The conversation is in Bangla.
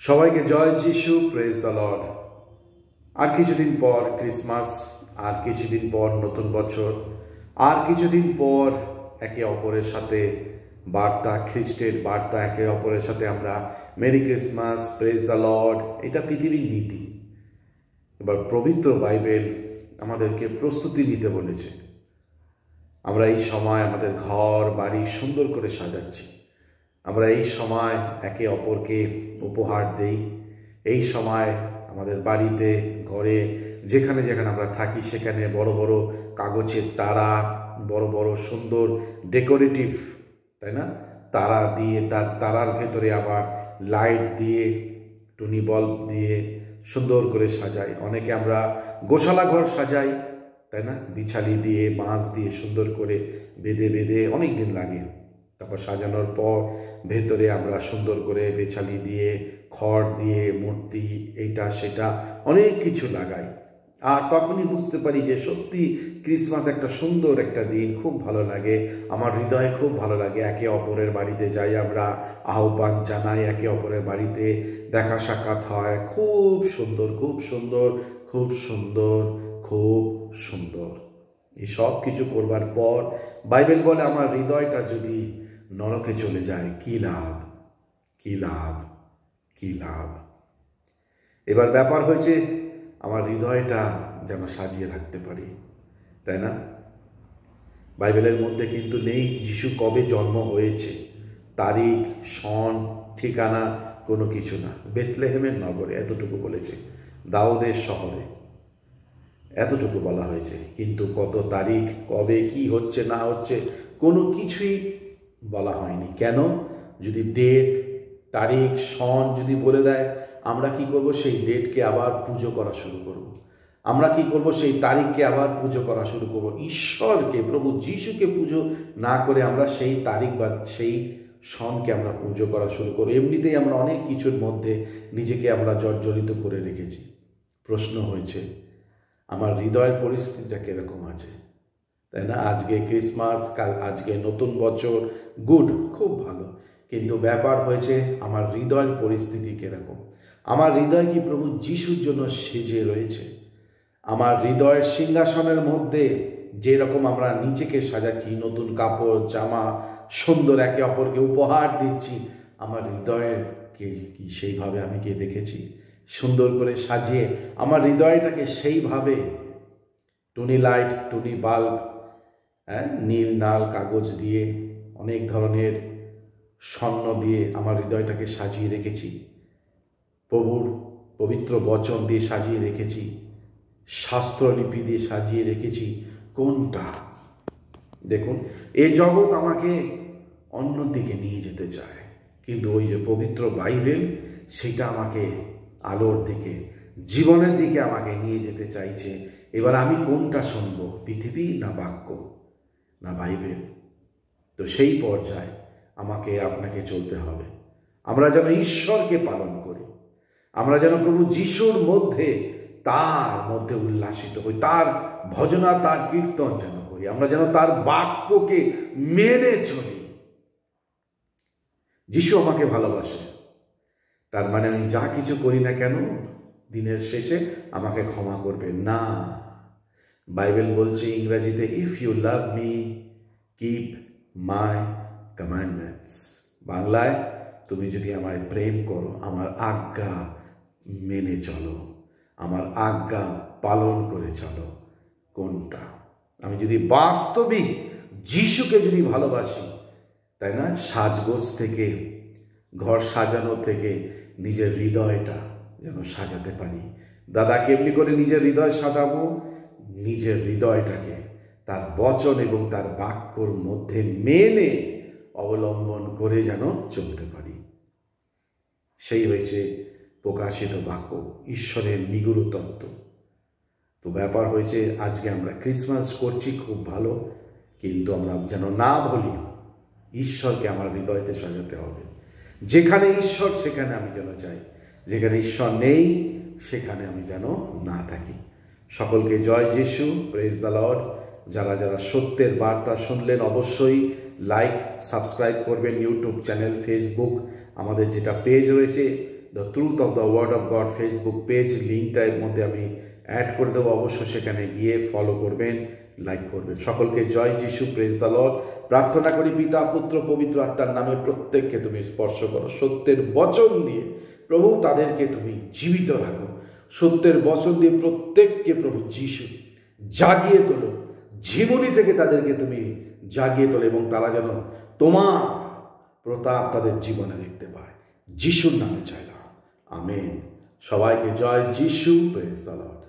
সবাইকে জয় যিশু, প্রেজ দ্য লর্ড। আর কিছুদিন পর ক্রিসমাস, আর কিছুদিন পর নতুন বছর, আর কিছুদিন পর একে অপরের সাথে বার্তা, খ্রিস্টের বার্তা একে অপরের সাথে আমরা merry Christmas, praise the Lord, এটা পৃথিবীর নীতি। এবার পবিত্র বাইবেল আমাদেরকে প্রস্তুতি নিতে বলেছে। আমরা এই সময় আমাদের ঘর বাড়ি সুন্দর করে সাজাচ্ছি। আমরা এই সময় একে অপরকে উপহার দেই। এই সময় আমাদের বাড়িতে, ঘরে, যেখানে যেখানে আমরা থাকি সেখানে বড় বড় কাগজের তারা, বড় বড় সুন্দর ডেকোরেটিভ, তাই না, তারা দিয়ে, তারার ভেতরে আবার লাইট দিয়ে, টুনি বাল্ব দিয়ে সুন্দর করে সাজাই। অনেকে আমরা গোশালা ঘর সাজাই, তাই না, বিছালি দিয়ে, বাঁশ দিয়ে সুন্দর করে বেঁধে বেঁধে অনেক দিন লাগে। তারপর সাজানোর পর ভেতরে আমরা সুন্দর করে বেছালি দিয়ে, খড় দিয়ে, মূর্তি, এইটা সেটা অনেক কিছু লাগাই। আর তখনই বুঝতে পারি যে সত্যি ক্রিসমাস একটা সুন্দর একটা দিন, খুব ভালো লাগে, আমার হৃদয়ে খুব ভালো লাগে। একে অপরের বাড়িতে যাই, আমরা আহ্বান জানাই, একে অপরের বাড়িতে দেখা সাক্ষাৎ হয়। খুব সুন্দর, খুব সুন্দর, খুব সুন্দর, খুব সুন্দর। এই সব কিছু করবার পর বাইবেল বলে আমার হৃদয়টা যদি নরকে চলে যায়, কি লাভ, কি লাভ, কি লাভ। এবার ব্যাপার হয়েছে আমার হৃদয়টা যেন সাজিয়ে রাখতে পারি, তাই না। বাইবেলের মধ্যে কিন্তু নেই যিশু কবে জন্ম হয়েছে, তারিখ, সন, ঠিকানা, কোনো কিছু না। বেথলেহেমের নগরে, এতটুকু বলেছে। দাউদের শহরে, এতটুকু বলা হয়েছে। কিন্তু কত তারিখ, কবে কি হচ্ছে না হচ্ছে, কোনো কিছুই বলা হয়নি। কেন? যদি ডেট, তারিখ, সন যদি বলে দেয়, আমরা কি করব? সেই ডেটকে আবার পুজো করা শুরু করব। আমরা কি করব? সেই তারিখকে আবার পুজো করা শুরু করব। ঈশ্বরকে, প্রভু যিশুকে পুজো না করে আমরা সেই তারিখ বা সেই সনকে আমরা পুজো করা শুরু করব। এমনিতেই আমরা অনেক কিছুর মধ্যে নিজেকে আমরা জর্জরিত করে রেখেছি। প্রশ্ন হয়েছে আমার হৃদয়ের পরিস্থিতিটা কীরকম আছে, তাই না। আজকে ক্রিসমাস, কাল আজকে নতুন বছর, গুড, খুব ভালো। কিন্তু ব্যাপার হয়েছে আমার হৃদয়ের পরিস্থিতি কীরকম। আমার হৃদয় কি প্রভু যিশুর জন্য সেজে রয়েছে? আমার হৃদয়ের সিংহাসনের মধ্যে যেরকম আমরা নিজেকে সাজাচ্ছি, নতুন কাপড়, জামা, সুন্দর একে অপরকে উপহার দিচ্ছি, আমার হৃদয়ের কি সেইভাবে আমি কি দেখেছি? সুন্দর করে সাজিয়ে আমার হৃদয়টাকে সেইভাবে টুনি লাইট, টুনি বাল্ব, নীল নাল কাগজ দিয়ে, অনেক ধরনের স্বর্ণ দিয়ে আমার হৃদয়টাকে সাজিয়ে রেখেছি। প্রভুর পবিত্র বচন দিয়ে সাজিয়ে রেখেছি, শাস্ত্রলিপি দিয়ে সাজিয়ে রেখেছি। কোনটা? দেখুন, এই জগৎ আমাকে অন্যদিকে নিয়ে যেতে চায়, কিন্তু ওই যে পবিত্র বাইবেল, সেটা আমাকে আলোর দিকে, জীবনের দিকে আমাকে নিয়ে যেতে চাইছে। এবার আমি কোনটা শুনব? পৃথিবী না বাক্য না বাইবেল? তো সেই পর্যায়ে আমাকে আপনাকে চলতে হবে। আমরা যেন ঈশ্বরকে পালন করি, আমরা যেন প্রভু যিশুর মধ্যে, তার মধ্যে উল্লাসিত হই, তার ভজনা, তার কীর্তন যেন করি, আমরা যেন তার বাক্যকে মেনে চলি। যিশু আমাকে ভালোবাসে, তার মানে আমি যা কিছু করি না কেন দিনের শেষে আমাকে ক্ষমা করবে না। বাইবেল বলছে ইংরেজিতে, if you love me keep my commandments. বাংলায়, তুমি যদি আমায় প্রেম করো, আমার আজ্ঞা মেনে চলো, আমার আজ্ঞা পালন করে চলো। কোনটা? আমি যদি বাস্তবিক যিশুকে যদি ভালোবাসি, তাই না, সাজগোজ থেকে, ঘর সাজানো থেকে নিজের হৃদয়টা যেন সাজাতে পারি। দাদা কেমনি করে নিজের হৃদয় সাজাবো? নিজের হৃদয়টাকে তার বচন এবং তার বাক্যর মধ্যে মেনে অবলম্বন করে যেন চলতে পারি। সেই হয়েছে প্রকাশিত বাক্য, ঈশ্বরের নিগুড় তত্ত্ব। তো ব্যাপার হয়েছে আজকে আমরা ক্রিসমাস করছি, খুব ভালো, কিন্তু আমরা যেন না ভুলি ঈশ্বরকে আমার হৃদয়তে সাজাতে হবে। যেখানে ঈশ্বর সেখানে আমি যেন যাই, যেখানে ঈশ্বর নেই সেখানে আমি যেন না থাকি। সকলকে জয় যিশু, প্রেজ দ্য লর্ড। যারা যারা সত্যের বার্তা শুনলেন অবশ্যই লাইক, সাবস্ক্রাইব করবেন। ইউটিউব চ্যানেল, ফেসবুক, আমাদের যেটা পেজ রয়েছে the truth of the word of God Facebook page, লিঙ্কটা এর মধ্যে আমি অ্যাড করে দেবো। অবশ্যই সেখানে গিয়ে ফলো করবেন, লাইক করবেন। সকলকে জয় যিশু, প্রেজ দ্য লর্ড। প্রার্থনা করি পিতা, পুত্র, পবিত্র আত্মার নামে প্রত্যেককে তুমি স্পর্শ করো। সত্যের বচন দিয়ে প্রভু তাদেরকে তুমি জীবিত রাখো। সত্যের বচন দিয়ে প্রত্যেককে প্রভু যিশু জাগিয়ে তোলো। জীবনী থেকে তাদেরকে তুমি জাগিয়ে তোলো এবং তারা যেন তোমার প্রতাপ তাদের জীবনে দেখতে পায়। যিশুর নামে চাইলাম, আমেন। সবাইকে জয় যিশু, প্রেজ দ্য লর্ড।